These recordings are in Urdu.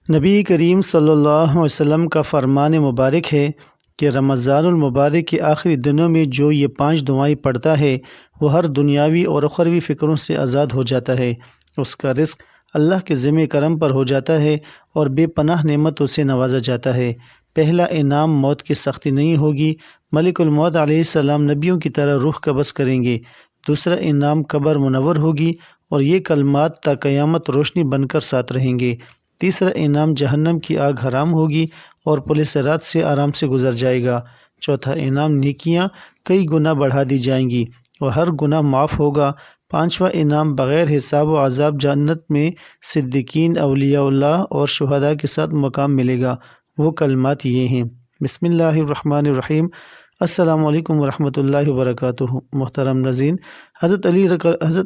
نبی کریم صلی اللہ علیہ وسلم کا فرمان مبارک ہے کہ رمضان المبارک کے آخری دنوں میں جو یہ 5 دعائیں پڑھتا ہے وہ ہر دنیاوی اور اخروی فکروں سے آزاد ہو جاتا ہے، اس کا رزق اللہ کے ذمہ کرم پر ہو جاتا ہے اور بے پناہ نعمتوں سے نوازا جاتا ہے۔ پہلا انعام موت کی سختی نہیں ہوگی، ملک الموت علیہ السلام نبیوں کی طرح روح قبض کریں گے۔ دوسرا انعام قبر منور ہوگی اور یہ کلمات تا قیامت روشنی بن کر ساتھ رہیں گے۔ تیسرا انعام جہنم کی آگ حرام ہوگی اور پولیس رات سے آرام سے گزر جائے گا۔ چوتھا انعام نیکیاں کئی گنا بڑھا دی جائیں گی اور ہر گناہ معاف ہوگا۔ پانچواں انعام بغیر حساب و عذاب جنت میں صدیقین، اولیاء اللہ اور شہداء کے ساتھ مقام ملے گا۔ وہ کلمات یہ ہیں: بسم اللہ الرحمن الرحیم۔ السلام علیکم ورحمۃ اللہ وبرکاتہ۔ محترم ناظرین، حضرت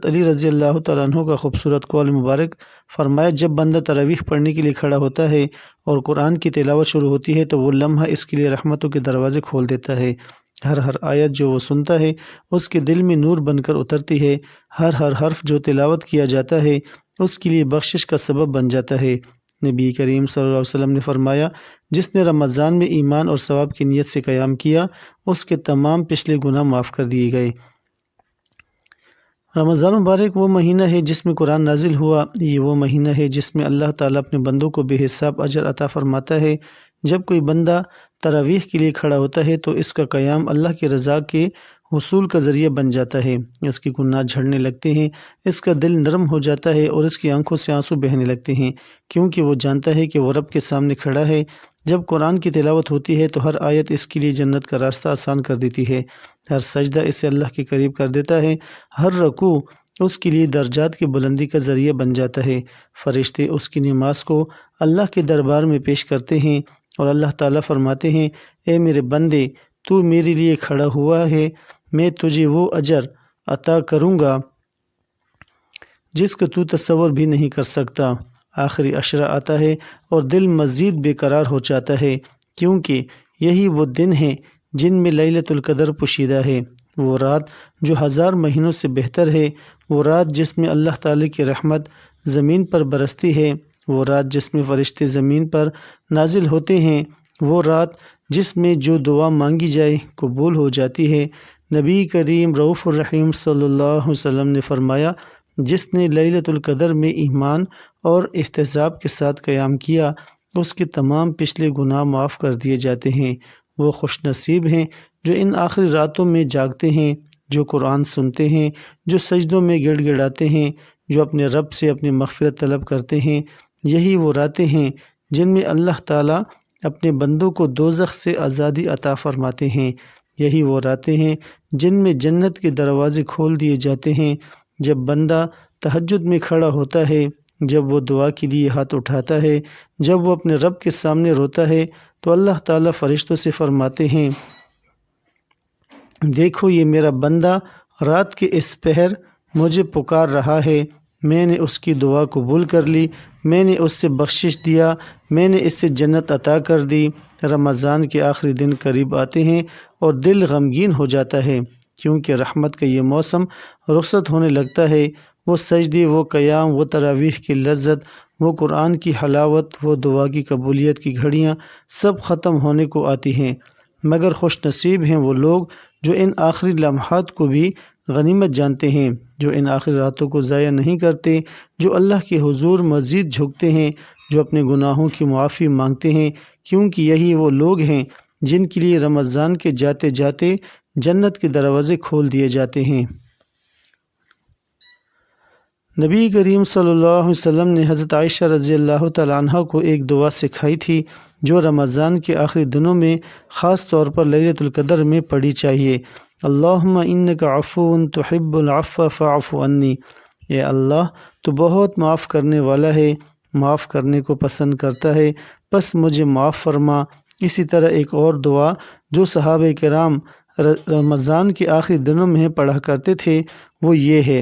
علی رضی اللہ تعالیٰ عنہ کا خوبصورت قول مبارک فرمایا، جب بندہ تراویح پڑھنے کے لیے کھڑا ہوتا ہے اور قرآن کی تلاوت شروع ہوتی ہے تو وہ لمحہ اس کے لیے رحمتوں کے دروازے کھول دیتا ہے۔ ہر آیت جو وہ سنتا ہے اس کے دل میں نور بن کر اترتی ہے۔ ہر حرف جو تلاوت کیا جاتا ہے اس کے لیے بخشش کا سبب بن جاتا ہے۔ نبی کریم صلی اللہ علیہ وسلم نے فرمایا، جس نے رمضان میں ایمان اور ثواب کی نیت سے قیام کیا اس کے تمام پچھلے گناہ معاف کر دیے گئے۔ رمضان مبارک وہ مہینہ ہے جس میں قرآن نازل ہوا۔ یہ وہ مہینہ ہے جس میں اللہ تعالیٰ اپنے بندوں کو بے حساب اجر عطا فرماتا ہے۔ جب کوئی بندہ تراویح کے لیے کھڑا ہوتا ہے تو اس کا قیام اللہ کی رضا کے حصول کا ذریعہ بن جاتا ہے۔ اس کے گناہ جھڑنے لگتے ہیں، اس کا دل نرم ہو جاتا ہے اور اس کی آنکھوں سے آنسو بہنے لگتے ہیں، کیونکہ وہ جانتا ہے کہ وہ رب کے سامنے کھڑا ہے۔ جب قرآن کی تلاوت ہوتی ہے تو ہر آیت اس کے لیے جنت کا راستہ آسان کر دیتی ہے، ہر سجدہ اسے اللہ کے قریب کر دیتا ہے، ہر رکوع اس کے لیے درجات کی بلندی کا ذریعہ بن جاتا ہے۔ فرشتے اس کی نماز کو اللہ کے دربار میں پیش کرتے ہیں اور اللہ تعالیٰ فرماتے ہیں، اے میرے بندے، تو میرے لیے کھڑا ہوا ہے، میں تجھے وہ اجر عطا کروں گا جس کو تو تصور بھی نہیں کر سکتا۔ آخری عشرہ آتا ہے اور دل مزید بے قرار ہو جاتا ہے، کیونکہ یہی وہ دن ہیں جن میں لیلۃ القدر پوشیدہ ہے، وہ رات جو 1000 مہینوں سے بہتر ہے، وہ رات جس میں اللہ تعالیٰ کی رحمت زمین پر برستی ہے، وہ رات جس میں فرشتے زمین پر نازل ہوتے ہیں، وہ رات جس میں جو دعا مانگی جائے قبول ہو جاتی ہے۔ نبی کریم رؤوف الرحیم صلی اللہ علیہ وسلم نے فرمایا، جس نے لیلۃ القدر میں ایمان اور احتساب کے ساتھ قیام کیا اس کے تمام پچھلے گناہ معاف کر دیے جاتے ہیں۔ وہ خوش نصیب ہیں جو ان آخری راتوں میں جاگتے ہیں، جو قرآن سنتے ہیں، جو سجدوں میں گڑ گڑاتے ہیں، جو اپنے رب سے اپنی مغفرت طلب کرتے ہیں۔ یہی وہ راتیں ہیں جن میں اللہ تعالیٰ اپنے بندوں کو دوزخ سے آزادی عطا فرماتے ہیں۔ یہی وہ راتیں ہیں جن میں جنت کے دروازے کھول دیے جاتے ہیں۔ جب بندہ تہجد میں کھڑا ہوتا ہے، جب وہ دعا کے لیے ہاتھ اٹھاتا ہے، جب وہ اپنے رب کے سامنے روتا ہے تو اللہ تعالیٰ فرشتوں سے فرماتے ہیں، دیکھو یہ میرا بندہ رات کے اس پہر مجھے پکار رہا ہے، میں نے اس کی دعا قبول کر لی، میں نے اس سے بخشش دیا، میں نے اس سے جنت عطا کر دی۔ رمضان کے آخری دن قریب آتے ہیں اور دل غمگین ہو جاتا ہے، کیونکہ رحمت کا یہ موسم رخصت ہونے لگتا ہے۔ وہ سجدے، وہ قیام، وہ تراویح کی لذت، وہ قرآن کی حلاوت، وہ دعا کی قبولیت کی گھڑیاں سب ختم ہونے کو آتی ہیں، مگر خوش نصیب ہیں وہ لوگ جو ان آخری لمحات کو بھی غنیمت جانتے ہیں، جو ان آخری راتوں کو ضائع نہیں کرتے، جو اللہ کے حضور مزید جھکتے ہیں، جو اپنے گناہوں کی معافی مانگتے ہیں، کیونکہ یہی وہ لوگ ہیں جن کے لیے رمضان کے جاتے جاتے جنت کے دروازے کھول دیے جاتے ہیں۔ نبی کریم صلی اللہ علیہ وسلم نے حضرت عائشہ رضی اللہ تعالیٰ عنہ کو ایک دعا سکھائی تھی جو رمضان کے آخری دنوں میں خاص طور پر لیلۃ القدر میں پڑھی چاہیے۔ اللہم انک عفو تحب العفو فاعف عنی، اے اللہ تو بہت معاف کرنے والا ہے، معاف کرنے کو پسند کرتا ہے، پس مجھے معاف فرما۔ اسی طرح ایک اور دعا جو صحابہ کرام رمضان کے آخری دنوں میں پڑھا کرتے تھے وہ یہ ہے،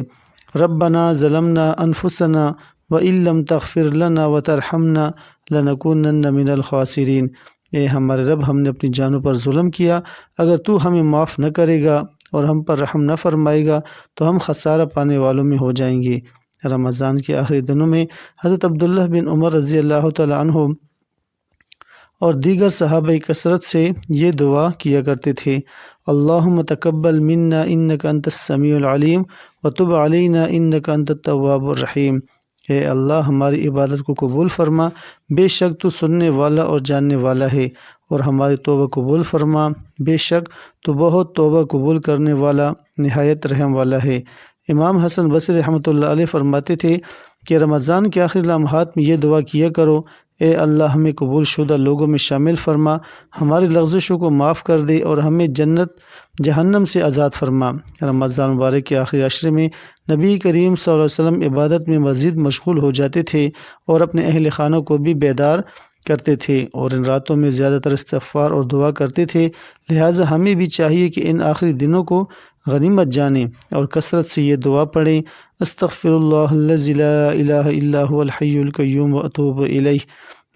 ربنا ظلمنا انفسنا وان لم تغفر لنا وترحمنا لنکونن من الخاسرین، اے ہمارے رب ہم نے اپنی جانوں پر ظلم کیا، اگر تو ہمیں معاف نہ کرے گا اور ہم پر رحم نہ فرمائے گا تو ہم خسارہ پانے والوں میں ہو جائیں گے۔ رمضان کے آخری دنوں میں حضرت عبداللہ بن عمر رضی اللہ تعالیٰ عنہ اور دیگر صحابہ کثرت سے یہ دعا کیا کرتے تھے، اللہم تقبل منا انک انت السمیع العلیم وتب علینا انک انت التواب الرحیم۔ اے اللہ ہماری عبادت کو قبول فرما، بے شک تو سننے والا اور جاننے والا ہے، اور ہماری توبہ قبول فرما، بے شک تو بہت توبہ قبول کرنے والا نہایت رحم والا ہے۔ امام حسن بصری رحمۃ اللہ علیہ فرماتے تھے کہ رمضان کے آخری لمحات میں یہ دعا کیا کرو، اے اللہ ہمیں قبول شدہ لوگوں میں شامل فرما، ہماری لغزشوں کو معاف کر دے اور ہمیں جنت جہنم سے آزاد فرما۔ رمضان مبارک کے آخری عشرے میں نبی کریم صلی اللہ علیہ وسلم عبادت میں مزید مشغول ہو جاتے تھے اور اپنے اہل خانہ کو بھی بیدار کرتے تھے، اور ان راتوں میں زیادہ تر استغفار اور دعا کرتے تھے۔ لہٰذا ہمیں بھی چاہیے کہ ان آخری دنوں کو غنیمت جانیں اور کثرت سے یہ دعا پڑھیں، استغفر اللہ الذی لا الہ الا هو الحی القیوم واتوب الیہ۔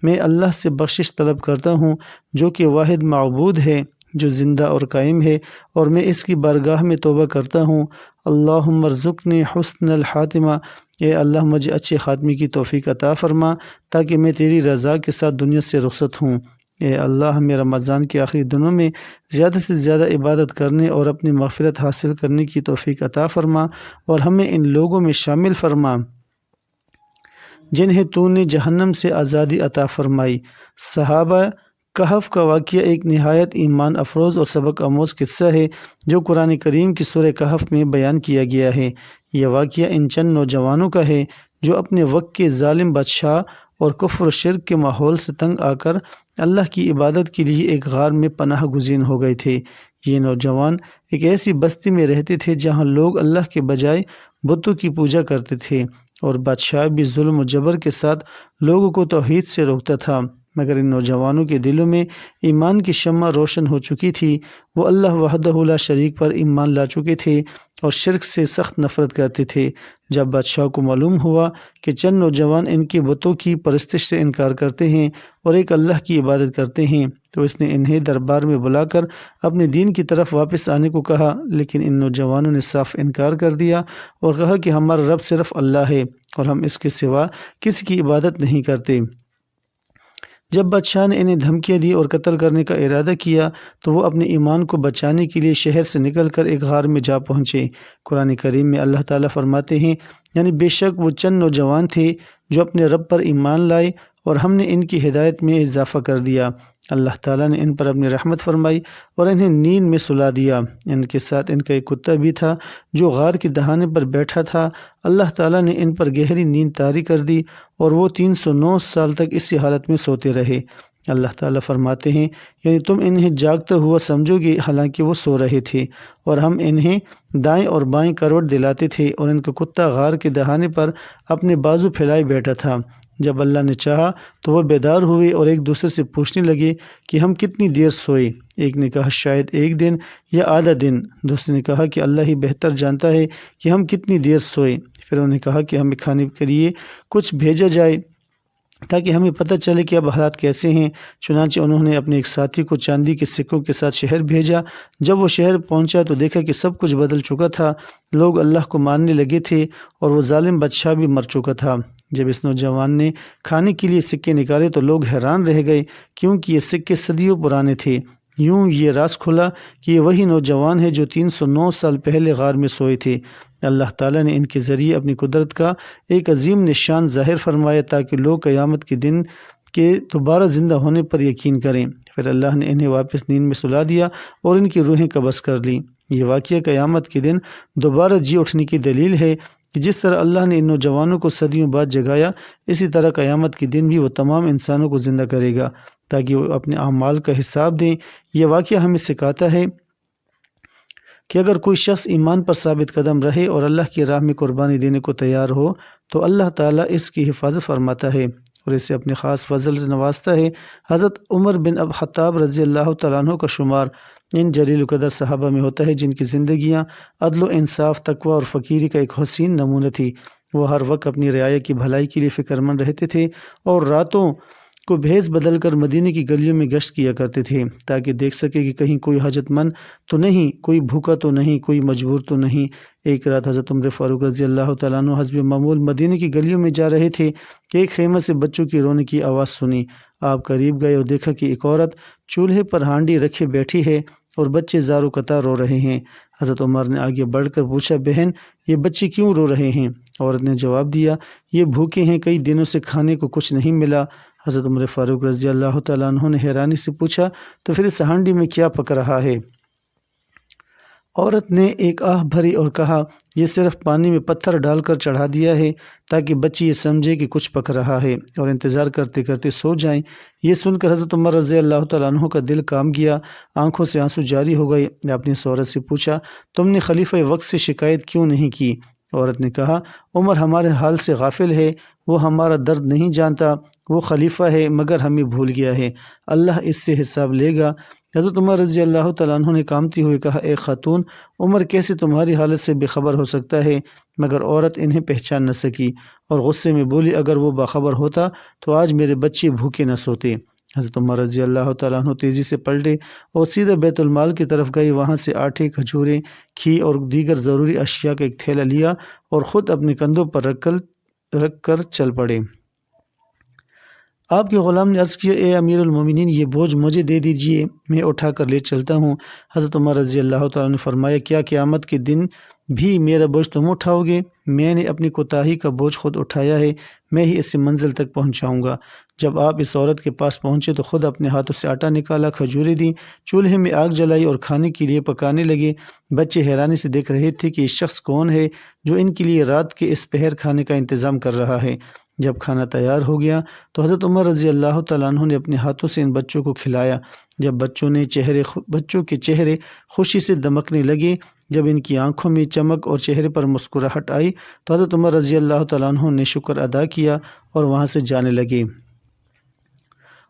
میں اللہ سے بخشش طلب کرتا ہوں جو کہ واحد معبود ہے، جو زندہ اور قائم ہے، اور میں اس کی بارگاہ میں توبہ کرتا ہوں۔ اللہم ارزقنی حسن الخاتمہ، اے اللہ مجھے اچھے خاتمے کی توفیق عطا فرما تاکہ میں تیری رضا کے ساتھ دنیا سے رخصت ہوں۔ اے اللہ ہمیں رمضان کے آخری دنوں میں زیادہ سے زیادہ عبادت کرنے اور اپنی مغفرت حاصل کرنے کی توفیق عطا فرما، اور ہمیں ان لوگوں میں شامل فرما جنہیں تو نے جہنم سے آزادی عطا فرمائی۔ صحابہ کہف کا واقعہ ایک نہایت ایمان افروز اور سبق آموز قصہ ہے جو قرآن کریم کی سورہ کہف میں بیان کیا گیا ہے۔ یہ واقعہ ان چند نوجوانوں کا ہے جو اپنے وقت کے ظالم بادشاہ اور کفر و شرک کے ماحول سے تنگ آ کر اللہ کی عبادت کے لیے ایک غار میں پناہ گزین ہو گئے تھے۔ یہ نوجوان ایک ایسی بستی میں رہتے تھے جہاں لوگ اللہ کے بجائے بتوں کی پوجا کرتے تھے، اور بادشاہ بھی ظلم و جبر کے ساتھ لوگوں کو توحید سے روکتا تھا، مگر ان نوجوانوں کے دلوں میں ایمان کی شمع روشن ہو چکی تھی۔ وہ اللہ وحدہ لا شریک پر ایمان لا چکے تھے اور شرک سے سخت نفرت کرتے تھے۔ جب بادشاہ کو معلوم ہوا کہ چند نوجوان ان کے بتوں کی پرستش سے انکار کرتے ہیں اور ایک اللہ کی عبادت کرتے ہیں، تو اس نے انہیں دربار میں بلا کر اپنے دین کی طرف واپس آنے کو کہا، لیکن ان نوجوانوں نے صاف انکار کر دیا اور کہا کہ ہمارا رب صرف اللہ ہے اور ہم اس کے سوا کسی کی عبادت نہیں کرتے۔ جب بادشاہ نے انہیں دھمکیاں دی اور قتل کرنے کا ارادہ کیا تو وہ اپنے ایمان کو بچانے کے لیے شہر سے نکل کر ایک غار میں جا پہنچے۔ قرآن کریم میں اللہ تعالیٰ فرماتے ہیں، یعنی بے شک وہ چند نوجوان تھے جو اپنے رب پر ایمان لائے اور ہم نے ان کی ہدایت میں اضافہ کر دیا۔ اللہ تعالیٰ نے ان پر اپنی رحمت فرمائی اور انہیں نیند میں سلا دیا۔ ان کے ساتھ ان کا ایک کتا بھی تھا جو غار کے دہانے پر بیٹھا تھا۔ اللہ تعالیٰ نے ان پر گہری نیند طاری کر دی اور وہ 309 سال تک اسی حالت میں سوتے رہے۔ اللہ تعالیٰ فرماتے ہیں، یعنی تم انہیں جاگتا ہوا سمجھو گے حالانکہ وہ سو رہے تھے، اور ہم انہیں دائیں اور بائیں کروٹ دلاتے تھے، اور ان کا کتا غار کے دہانے پر اپنے بازو پھیلائے بیٹھا تھا۔ جب اللہ نے چاہا تو وہ بیدار ہوئے اور ایک دوسرے سے پوچھنے لگے کہ ہم کتنی دیر سوئے۔ ایک نے کہا شاید ایک دن یا آدھا دن، دوسرے نے کہا کہ اللہ ہی بہتر جانتا ہے کہ ہم کتنی دیر سوئے۔ پھر انہوں نے کہا کہ ہمیں کھانے کے لیے کچھ بھیجا جائے تاکہ ہمیں پتہ چلے کہ اب حالات کیسے ہیں۔ چنانچہ انہوں نے اپنے ایک ساتھی کو چاندی کے سکوں کے ساتھ شہر بھیجا۔ جب وہ شہر پہنچا تو دیکھا کہ سب کچھ بدل چکا تھا، لوگ اللہ کو ماننے لگے تھے اور وہ ظالم بادشاہ بھی مر چکا تھا۔ جب اس نوجوان نے کھانے کے لیے سکے نکالے تو لوگ حیران رہ گئے کیونکہ یہ سکے صدیوں پرانے تھے۔ یوں یہ راز کھلا کہ یہ وہی نوجوان ہے جو 309 سال پہلے غار میں سوئے تھے۔ اللہ تعالیٰ نے ان کے ذریعے اپنی قدرت کا ایک عظیم نشان ظاہر فرمایا تاکہ لوگ قیامت کے دن کے دوبارہ زندہ ہونے پر یقین کریں۔ پھر اللہ نے انہیں واپس نیند میں سلا دیا اور ان کی روحیں قبض کر لیں۔ یہ واقعہ قیامت کے دن دوبارہ جی اٹھنے کی دلیل ہے کہ جس طرح اللہ نے ان نوجوانوں کو صدیوں بعد جگایا، اسی طرح قیامت کے دن بھی وہ تمام انسانوں کو زندہ کرے گا تاکہ وہ اپنے اعمال کا حساب دیں۔ یہ واقعہ ہمیں سکھاتا ہے کہ اگر کوئی شخص ایمان پر ثابت قدم رہے اور اللہ کی راہ میں قربانی دینے کو تیار ہو تو اللہ تعالیٰ اس کی حفاظت فرماتا ہے اور اسے اپنے خاص فضل سے نوازتا ہے۔ حضرت عمر بن اب خطاب رضی اللہ تعالیٰ عنہ کا شمار ان جلیل القدر صحابہ میں ہوتا ہے جن کی زندگیاں عدل و انصاف، تقوی اور فقیری کا ایک حسین نمونہ تھی۔ وہ ہر وقت اپنی رعایا کی بھلائی کے لیے فکر مند رہتے تھے اور راتوں کو بھیس بدل کر مدینے کی گلیوں میں گشت کیا کرتے تھے تاکہ دیکھ سکے کہ کہیں کوئی حاجت مند تو نہیں، کوئی بھوکا تو نہیں، کوئی مجبور تو نہیں۔ ایک رات حضرت عمر فاروق رضی اللہ تعالیٰ عنہ حسب معمول مدینے کی گلیوں میں جا رہے تھے کہ ایک خیمہ سے بچوں کی رونے کی آواز سنی۔ آپ قریب گئے اور دیکھا کہ ایک عورت چولہے پر ہانڈی رکھے بیٹھی ہے اور بچے زار و قطار رو رہے ہیں۔ حضرت عمر نے آگے بڑھ کر پوچھا، بہن یہ بچے کیوں رو رہے ہیں؟ عورت نے جواب دیا، یہ بھوکے ہیں، کئی دنوں سے کھانے کو کچھ نہیں ملا۔ حضرت عمر فاروق رضی اللہ تعالیٰ عنہ نے حیرانی سے پوچھا، تو پھر اس ہانڈی میں کیا پک رہا ہے؟ عورت نے ایک آہ بھری اور کہا، یہ صرف پانی میں پتھر ڈال کر چڑھا دیا ہے تاکہ بچی یہ سمجھے کہ کچھ پک رہا ہے اور انتظار کرتے کرتے سو جائیں۔ یہ سن کر حضرت عمر رضی اللہ تعالیٰ عنہ کا دل کام گیا، آنکھوں سے آنسو جاری ہو گئے۔ اپنی اس عورت سے پوچھا، تم نے خلیفہ وقت سے شکایت کیوں نہیں کی؟ عورت نے کہا، عمر ہمارے حال سے غافل ہے، وہ ہمارا درد نہیں جانتا، وہ خلیفہ ہے مگر ہمیں بھول گیا ہے، اللہ اس سے حساب لے گا۔ حضرت عمر رضی اللہ تعالیٰ عنہ نے کامتی ہوئے کہا، اے خاتون، عمر کیسے تمہاری حالت سے بے خبر ہو سکتا ہے؟ مگر عورت انہیں پہچان نہ سکی اور غصے میں بولی، اگر وہ باخبر ہوتا تو آج میرے بچے بھوکے نہ سوتے۔ حضرت عمر رضی اللہ تعالیٰ عنہ تیزی سے پلٹے اور سیدھے بیت المال کی طرف گئے۔ وہاں سے آٹے، کھجوریں، گھی اور دیگر ضروری اشیاء کا ایک تھیلا لیا اور خود اپنے کندھوں پر رکھ کر چل پڑے۔ آپ کے غلام نے عرض کیا، اے امیر المومنین، یہ بوجھ مجھے دے دیجئے، میں اٹھا کر لے چلتا ہوں۔ حضرت عمر رضی اللہ تعالیٰ نے فرمایا، کیا قیامت کے دن بھی میرا بوجھ تم اٹھاؤ گے؟ میں نے اپنی کوتاہی کا بوجھ خود اٹھایا ہے، میں ہی اسے منزل تک پہنچاؤں گا۔ جب آپ اس عورت کے پاس پہنچے تو خود اپنے ہاتھوں سے آٹا نکالا، کھجوریں دیں، چولہے میں آگ جلائی اور کھانے کے لیے پکانے لگے۔ بچے حیرانی سے دیکھ رہے تھے کہ یہ شخص کون ہے جو ان کے لیے رات کے اس پہر کھانے کا انتظام کر رہا ہے۔ جب کھانا تیار ہو گیا تو حضرت عمر رضی اللہ تعالیٰ عنہ نے اپنے ہاتھوں سے ان بچوں کو کھلایا۔ جب بچوں کے چہرے خوشی سے دمکنے لگے، جب ان کی آنکھوں میں چمک اور چہرے پر مسکراہٹ آئی تو حضرت عمر رضی اللہ تعالیٰ عنہ نے شکر ادا کیا اور وہاں سے جانے لگے۔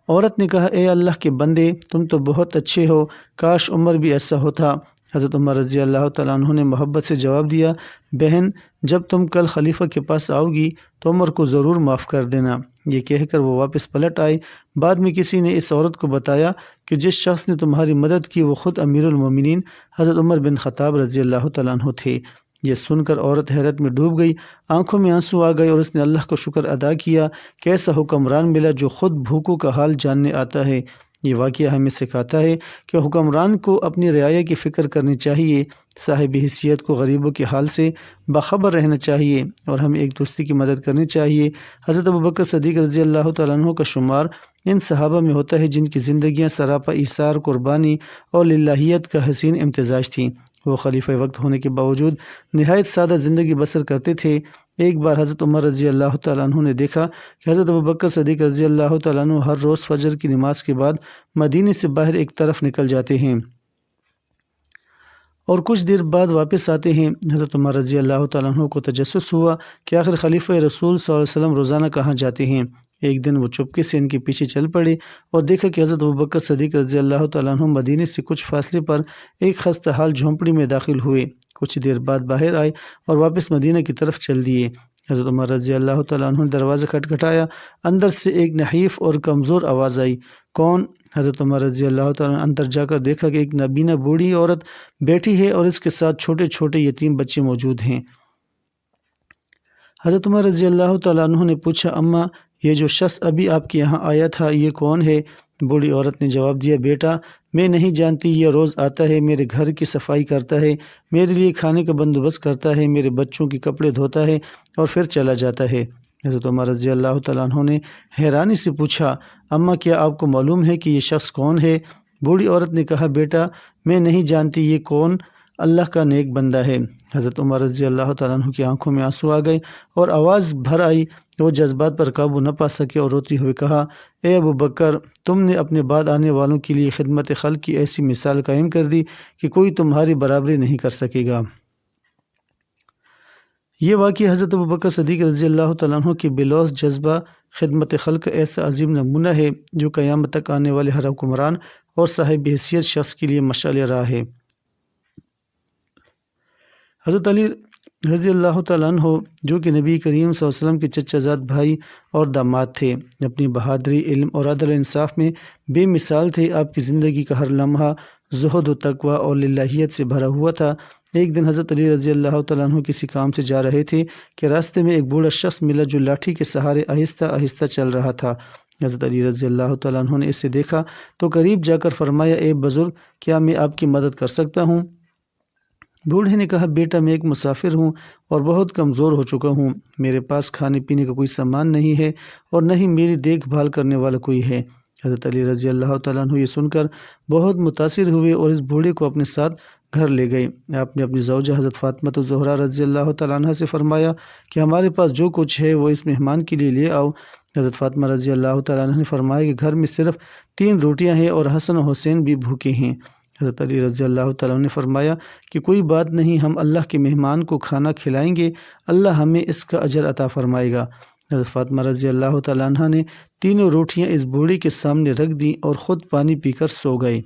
عورت نے کہا، اے اللہ کے بندے، تم تو بہت اچھے ہو، کاش عمر بھی ایسا ہوتا۔ حضرت عمر رضی اللہ تعالیٰ عنہ نے محبت سے جواب دیا، بہن جب تم کل خلیفہ کے پاس آؤ گی تو عمر کو ضرور معاف کر دینا۔ یہ کہہ کر وہ واپس پلٹ آئے۔ بعد میں کسی نے اس عورت کو بتایا کہ جس شخص نے تمہاری مدد کی وہ خود امیر المومنین حضرت عمر بن خطاب رضی اللہ تعالیٰ عنہ تھے۔ یہ سن کر عورت حیرت میں ڈوب گئی، آنکھوں میں آنسو آ گئے اور اس نے اللہ کا شکر ادا کیا کہ ایسا حکمران ملا جو خود بھوکوں کا حال جاننے آتا ہے۔ یہ واقعہ ہمیں سکھاتا ہے کہ حکمران کو اپنی رعایا کی فکر کرنی چاہیے، صاحب حیثیت کو غریبوں کے حال سے باخبر رہنا چاہیے اور ہمیں ایک دوسرے کی مدد کرنی چاہیے۔ حضرت ابوبکر صدیق رضی اللہ تعالیٰ عنہ کا شمار ان صحابہ میں ہوتا ہے جن کی زندگیاں سراپا ایثار، قربانی اور للہیت کا حسین امتزاج تھیں۔ وہ خلیفہ وقت ہونے کے باوجود نہایت سادہ زندگی بسر کرتے تھے۔ ایک بار حضرت عمر رضی اللہ تعالیٰ عنہ نے دیکھا کہ حضرت ابوبکر صدیق رضی اللہ تعالیٰ عنہ ہر روز فجر کی نماز کے بعد مدینے سے باہر ایک طرف نکل جاتے ہیں اور کچھ دیر بعد واپس آتے ہیں۔ حضرت عمر رضی اللہ تعالیٰ عنہ کو تجسس ہوا کہ آخر خلیفہ رسول صلی اللہ علیہ وسلم روزانہ کہاں جاتے ہیں۔ ایک دن وہ چپکے سے ان کے پیچھے چل پڑے اور دیکھا کہ حضرت ابوبکر صدیق رضی اللہ تعالیٰ عنہ مدینے سے کچھ فاصلے پر ایک خستہ حال جھونپڑی میں داخل ہوئے۔ کچھ دیر بعد باہر آئے اور واپس مدینہ کی طرف چل دیے۔ حضرت عمر رضی اللہ تعالیٰ عنہ نے دروازہ کھٹکھٹایا، اندر سے ایک نحیف اور کمزور آواز آئی، کون؟ حضرت عمر رضی اللہ تعالیٰ عنہ اندر جا کر دیکھا کہ ایک نابینا بوڑھی عورت بیٹھی ہے اور اس کے ساتھ چھوٹے چھوٹے یتیم بچے موجود ہیں۔ حضرت عمر رضی اللہ تعالیٰ عنہ نے پوچھا، اماں یہ جو شخص ابھی آپ کے یہاں آیا تھا یہ کون ہے؟ بوڑھی عورت نے جواب دیا، بیٹا میں نہیں جانتی، یہ روز آتا ہے، میرے گھر کی صفائی کرتا ہے، میرے لیے کھانے کا بندوبست کرتا ہے، میرے بچوں کے کپڑے دھوتا ہے اور پھر چلا جاتا ہے۔ حضرت عمر رضی اللہ تعالیٰ عنہ نے حیرانی سے پوچھا، اماں کیا آپ کو معلوم ہے کہ یہ شخص کون ہے؟ بوڑھی عورت نے کہا، بیٹا میں نہیں جانتی یہ کون اللہ کا نیک بندہ ہے۔ حضرت عمر رضی اللہ تعالیٰ عنہ کی آنکھوں میں آنسو آ گئے اور آواز بھر آئی، وہ جذبات پر قابو نہ پا سکے اور روتے ہوئے کہا، اے ابو بکر تم نے اپنے بعد آنے والوں کے لیے خدمت خلق کی ایسی مثال قائم کر دی کہ کوئی تمہاری برابری نہیں کر سکے گا۔ یہ واقعہ حضرت ابوبکر صدیق رضی اللہ تعالیٰ عنہ کی بلوث جذبہ خدمت خلق کا ایسا عظیم نمونہ ہے جو قیامت تک آنے والے ہر حکمران اور صاحب حیثیت شخص کے لیے مشعل راہ ہے۔ حضرت علی رضی اللہ تعالیٰ عنہ جو کہ نبی کریم صلی اللہ علیہ وسلم کے چچا زاد بھائی اور داماد تھے، اپنی بہادری، علم اور عدل و انصاف میں بے مثال تھے۔ آپ کی زندگی کا ہر لمحہ زہد و تقوی اور للہیت سے بھرا ہوا تھا۔ ایک دن حضرت علی رضی اللہ تعالیٰ عنہ کسی کام سے جا رہے تھے کہ راستے میں ایک بوڑھا شخص ملا جو لاٹھی کے سہارے آہستہ آہستہ چل رہا تھا۔ حضرت علی رضی اللہ تعالیٰ عنہ نے اسے دیکھا تو قریب جا کر فرمایا، اے بزرگ، کیا میں آپ کی مدد کر سکتا ہوں؟ بوڑھے نے کہا، بیٹا، میں ایک مسافر ہوں اور بہت کمزور ہو چکا ہوں۔ میرے پاس کھانے پینے کا کوئی سامان نہیں ہے اور نہ ہی میری دیکھ بھال کرنے والا کوئی ہے۔ حضرت علی رضی اللہ تعالیٰ عنہ یہ سن کر بہت متاثر ہوئے اور اس بوڑھے کو اپنے ساتھ گھر لے گئے۔ آپ نے اپنی زوجہ حضرت فاطمہ الزہرا رضی اللہ تعالیٰ عنہ سے فرمایا کہ ہمارے پاس جو کچھ ہے وہ اس مہمان کے لیے لے آؤ۔ حضرت فاطمہ رضی اللہ تعالیٰ عنہ نے فرمایا کہ گھر میں صرف 3 روٹیاں ہیں اور حسن و حسین بھی بھوکے ہیں۔ حضرت علی رضی اللہ تعالیٰ عنہ نے فرمایا کہ کوئی بات نہیں، ہم اللہ کے مہمان کو کھانا کھلائیں گے، اللہ ہمیں اس کا اجر عطا فرمائے گا۔ حضرت فاطمہ رضی اللہ تعالیٰ عنہ نے 3 روٹیاں اس بوڑھی کے سامنے رکھ دیں اور خود پانی پی کر سو گئے۔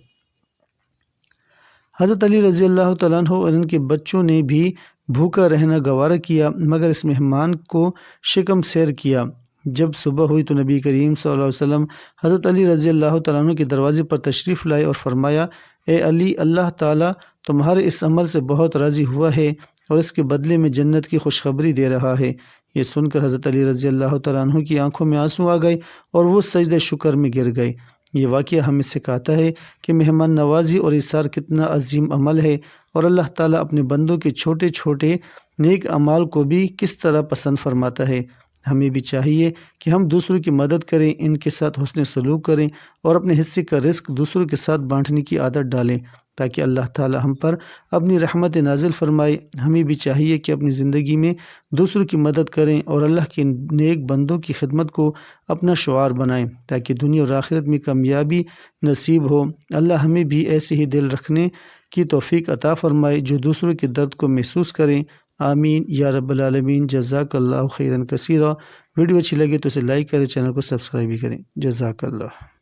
حضرت علی رضی اللہ تعالیٰ عنہ اور ان کے بچوں نے بھی بھوکا رہنا گوارا کیا، مگر اس مہمان کو شکم سیر کیا۔ جب صبح ہوئی تو نبی کریم صلی اللہ علیہ وسلم حضرت علی رضی اللہ تعالیٰ عنہ کے دروازے پر تشریف لائے اور فرمایا، اے علی، اللہ تعالیٰ تمہارے اس عمل سے بہت راضی ہوا ہے اور اس کے بدلے میں جنت کی خوشخبری دے رہا ہے۔ یہ سن کر حضرت علی رضی اللہ تعالیٰ عنہ کی آنکھوں میں آنسو آ گئے اور وہ سجدہ شکر میں گر گئے۔ یہ واقعہ ہمیں سکھاتا ہے کہ مہمان نوازی اور ایثار کتنا عظیم عمل ہے اور اللہ تعالیٰ اپنے بندوں کے چھوٹے چھوٹے نیک اعمال کو بھی کس طرح پسند فرماتا ہے۔ ہمیں بھی چاہیے کہ ہم دوسروں کی مدد کریں، ان کے ساتھ حسن سلوک کریں اور اپنے حصے کا رزق دوسروں کے ساتھ بانٹنے کی عادت ڈالیں تاکہ اللہ تعالی ہم پر اپنی رحمت نازل فرمائے۔ ہمیں بھی چاہیے کہ اپنی زندگی میں دوسروں کی مدد کریں اور اللہ کے نیک بندوں کی خدمت کو اپنا شعار بنائیں تاکہ دنیا اور آخرت میں کامیابی نصیب ہو۔ اللہ ہمیں بھی ایسے ہی دل رکھنے کی توفیق عطا فرمائے جو دوسروں کے درد کو محسوس کریں۔ آمین یا رب العالمین۔ جزاک اللہ خیرا کثیرا۔ ویڈیو اچھی لگے تو اسے لائک کریں، چینل کو سبسکرائب بھی کریں۔ جزاک اللہ۔